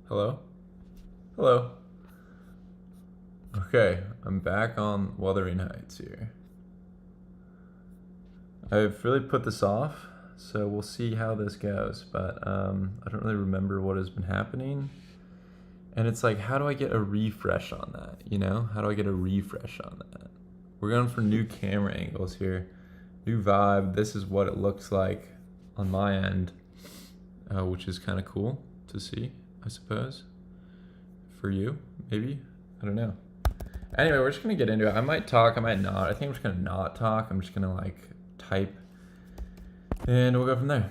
Hello? Hello? Okay, I'm back on Wuthering Heights here. I've really put this off, so we'll see how this goes, but I don't really remember what has been happening. And it's like, how do I get a refresh on that, you know? How do I get a refresh on that? We're going for new camera angles here. New vibe. This is what it looks like on my end, which is kind of cool to see, I suppose. For you, maybe? I don't know. Anyway, we're just gonna get into it. I might talk, I might not. I think I'm just gonna not talk. I'm just gonna like type and we'll go from there.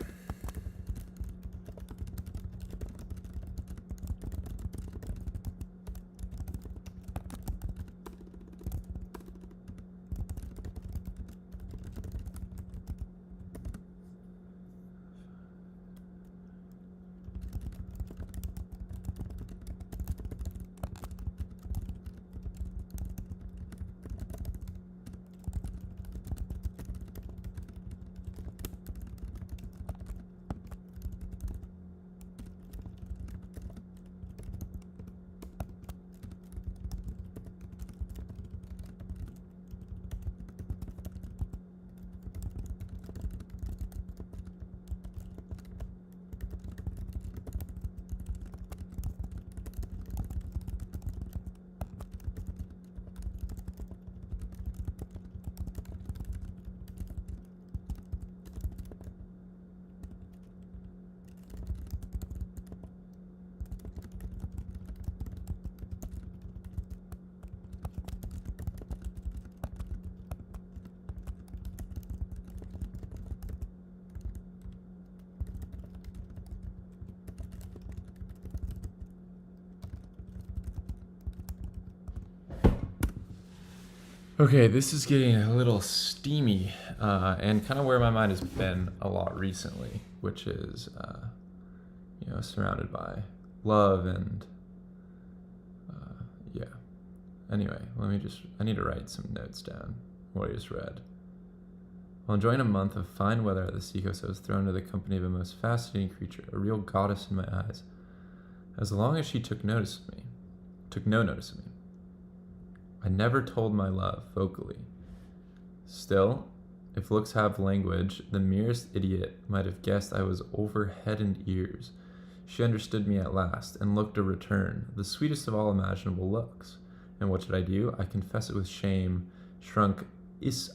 Okay, this is getting a little steamy, and kind of where my mind has been a lot recently, which is, surrounded by love and, yeah. Anyway, I need to write some notes down, what I just read. While enjoying a month of fine weather at the seacoast, I was thrown into the company of a most fascinating creature, a real goddess in my eyes, as long as she took no notice of me. I never told my love vocally. Still, if looks have language, the merest idiot might have guessed I was over head and ears. She understood me at last, and looked a return, the sweetest of all imaginable looks. And what did I do? I confess it with shame, shrunk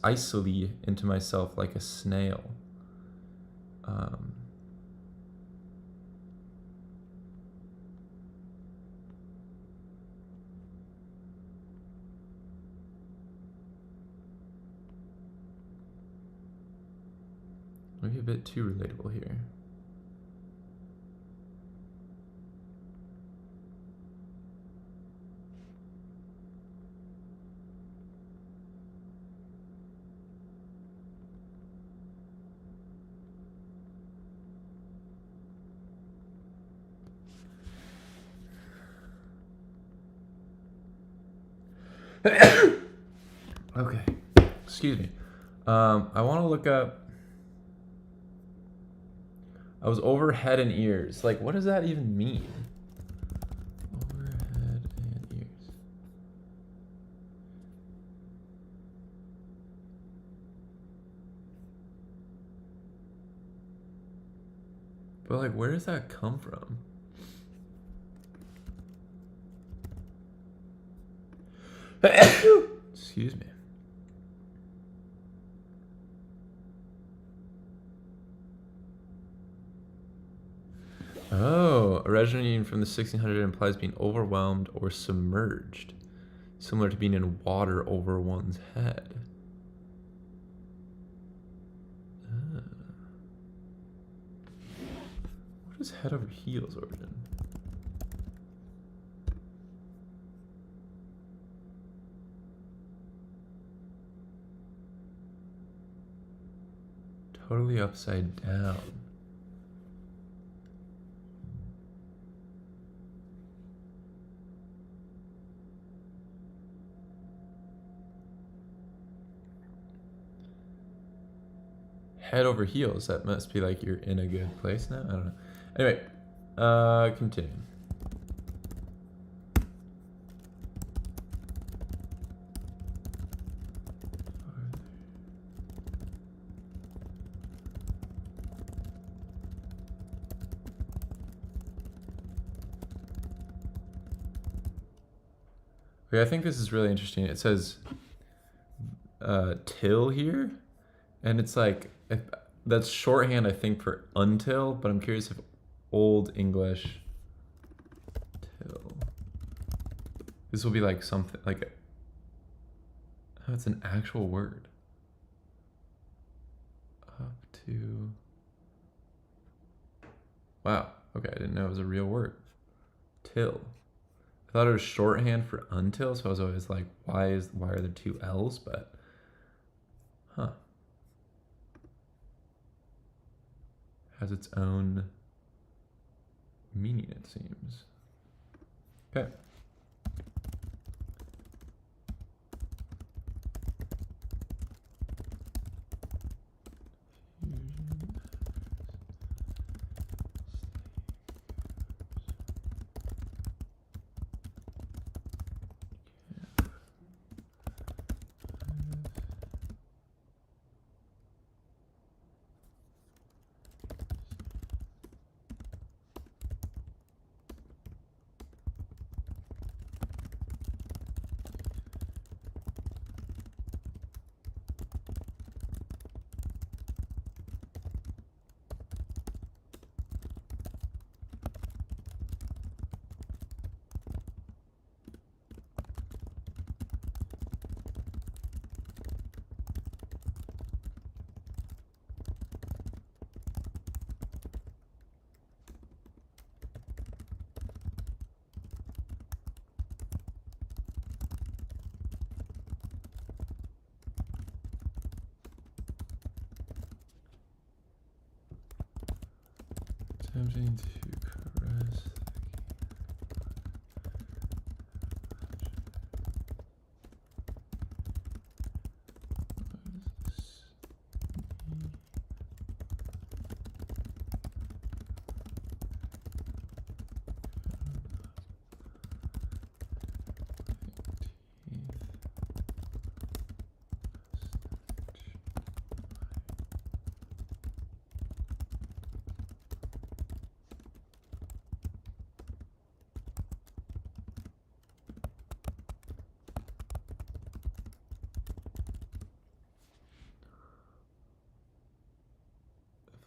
icily into myself like a snail. Maybe a bit too relatable here. Okay, excuse me. I want to look up. I was over head and ears. Like, what does that even mean? Over head and ears. But like, where does that come from? Excuse me. Oh, originating from the 1600 implies being overwhelmed or submerged, similar to being in water over one's head. What is head over heels origin? Totally upside down. Head over heels. That must be like you're in a good place now. I don't know. Anyway, continuing. Okay, I think this is really interesting. It says till here, and it's like that's shorthand, I think, for until. But I'm curious if Old English till. This will be like something like. Oh, it's an actual word. Up to. Wow. Okay, I didn't know it was a real word. Till. I thought it was shorthand for until, so I was always like, why are there two L's? But, huh. Has its own meaning, it seems. Okay. Attempting to caress.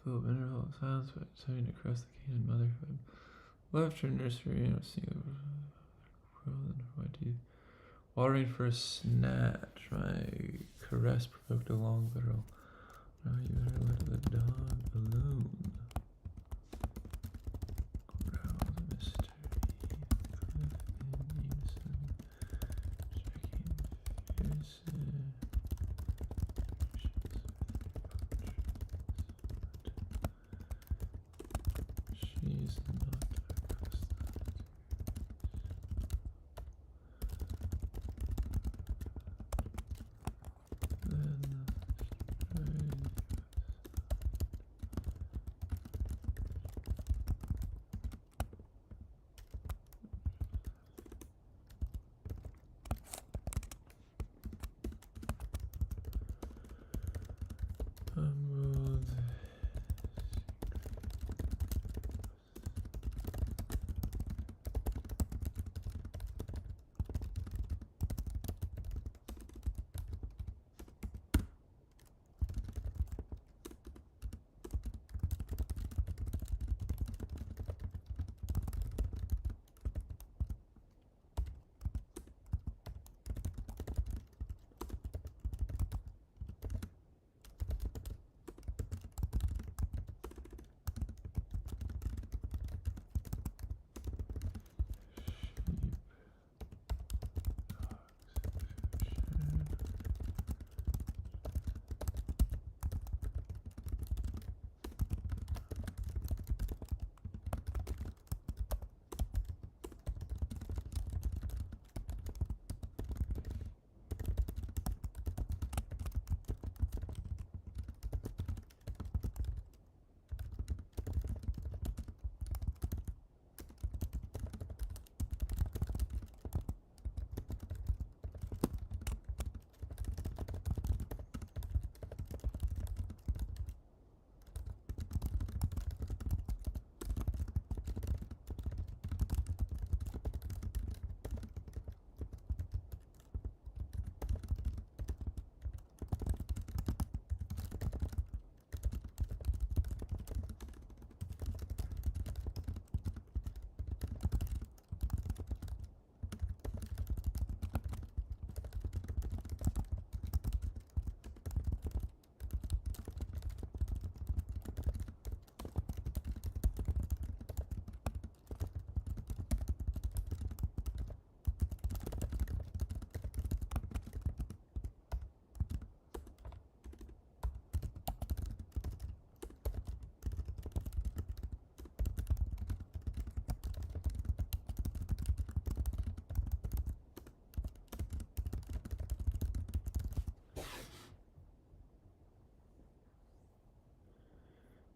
Full of interval of silence, but attempting to caress the cane and motherhood. Left her nursery, seeing my teeth. Watering for a snatch. My caress provoked a long literal. Now you better let the dog alone. Growls a mystery. Cliff in unison. Striking fierce. She's not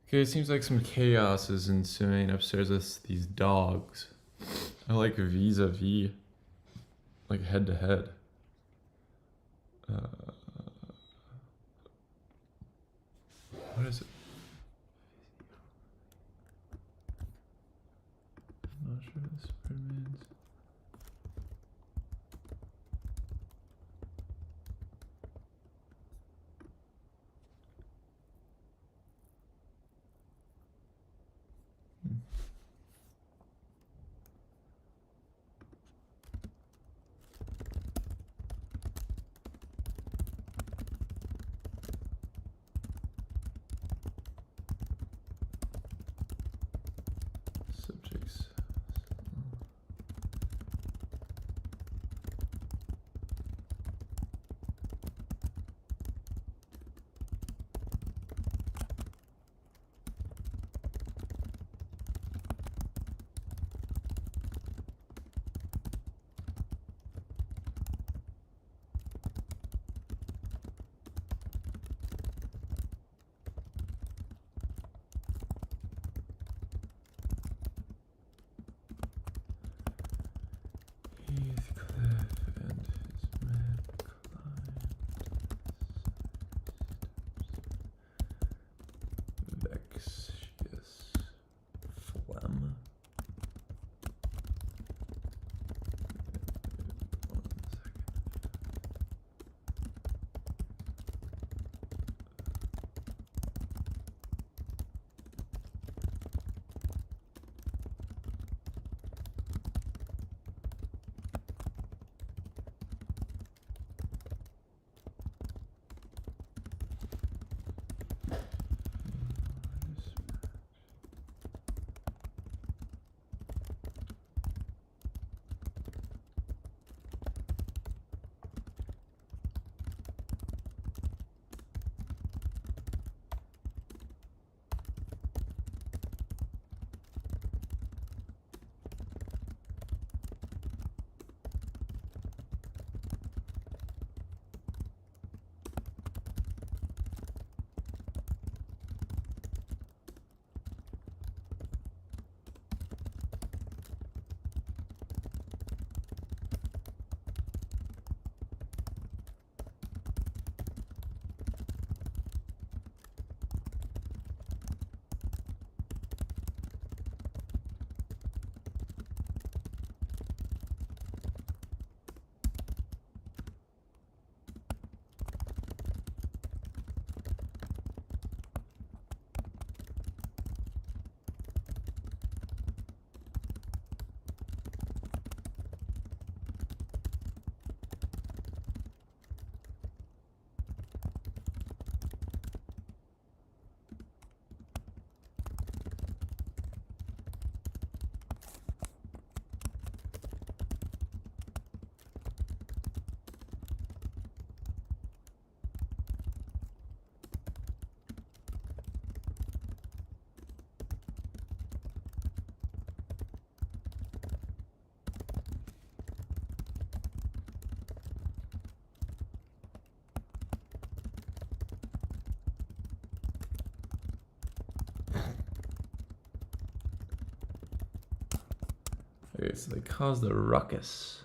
Okay, it seems like some chaos is ensuing upstairs with these dogs. I like vis-a-vis, like head to head. What is it? I'm not sure what this word means. Subjects. Heathcliff and his mad client. Vextious phlegm. One second. Okay, so they caused a ruckus.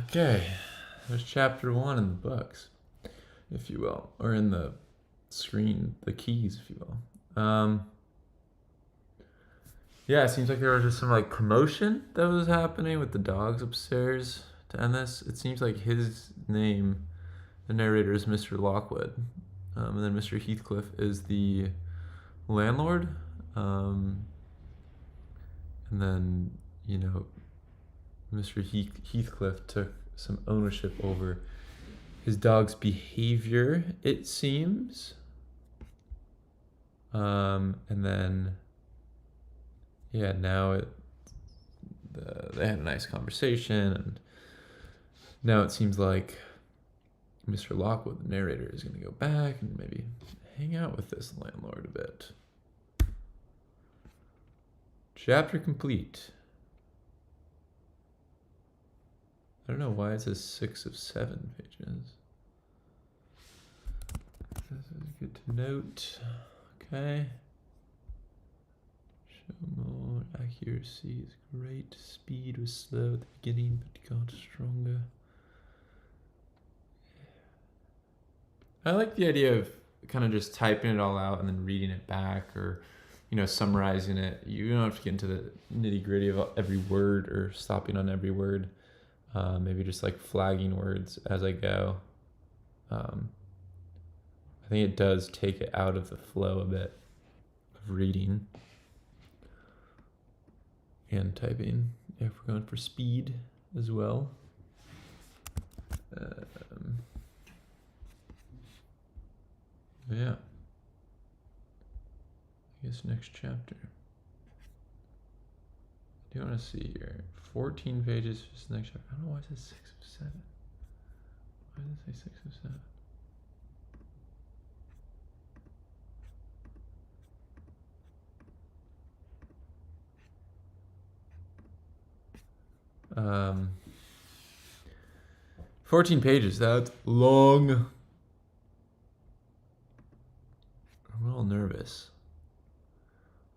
Okay, there's chapter 1 in the books, if you will, or in the screen, the keys, if you will. Yeah, it seems like there was just some like commotion that was happening with the dogs upstairs to end this. It seems like his name, the narrator, is Mr. Lockwood, and then Mr. Heathcliff is the landlord, and then Mr. Heathcliff took some ownership over his dog's behavior, it seems. And then, yeah, now they had a nice conversation, and now it seems like Mr. Lockwood, the narrator, is going to go back and maybe hang out with this landlord a bit. Chapter complete. I don't know why it says 6 of 7 pages. This is good to note. Okay. Show more accuracy is great. Speed was slow at the beginning, but got stronger. I like the idea of kind of just typing it all out and then reading it back, or summarizing it. You don't have to get into the nitty gritty of every word or stopping on every word. Maybe just like flagging words as I go. I think it does take it out of the flow a bit of reading and typing, if we're going for speed as well. Yeah. I guess next chapter. Do you want to see here? 14 pages for this next chapter. I don't know why it says 6 of 7. Why does it say 6 of 7? 14 pages, that's long. I'm a little nervous.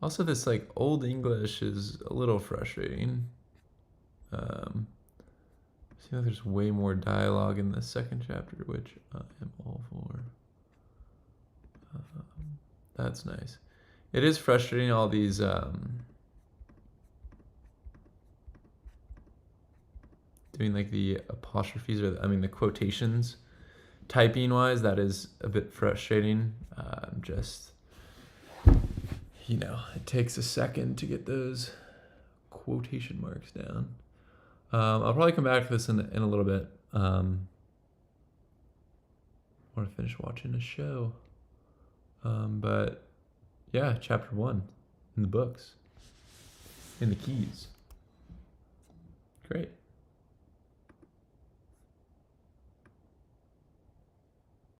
Also, this like old English is a little frustrating. Seems like there's way more dialogue in the second chapter, which I am all for. That's nice. It is frustrating, all these doing like the apostrophes, or the quotations, typing wise. That is a bit frustrating. Just it takes a second to get those quotation marks down. I'll probably come back to this in a little bit. I want to finish watching a show. But yeah, chapter 1 in the books, in the keys. Great.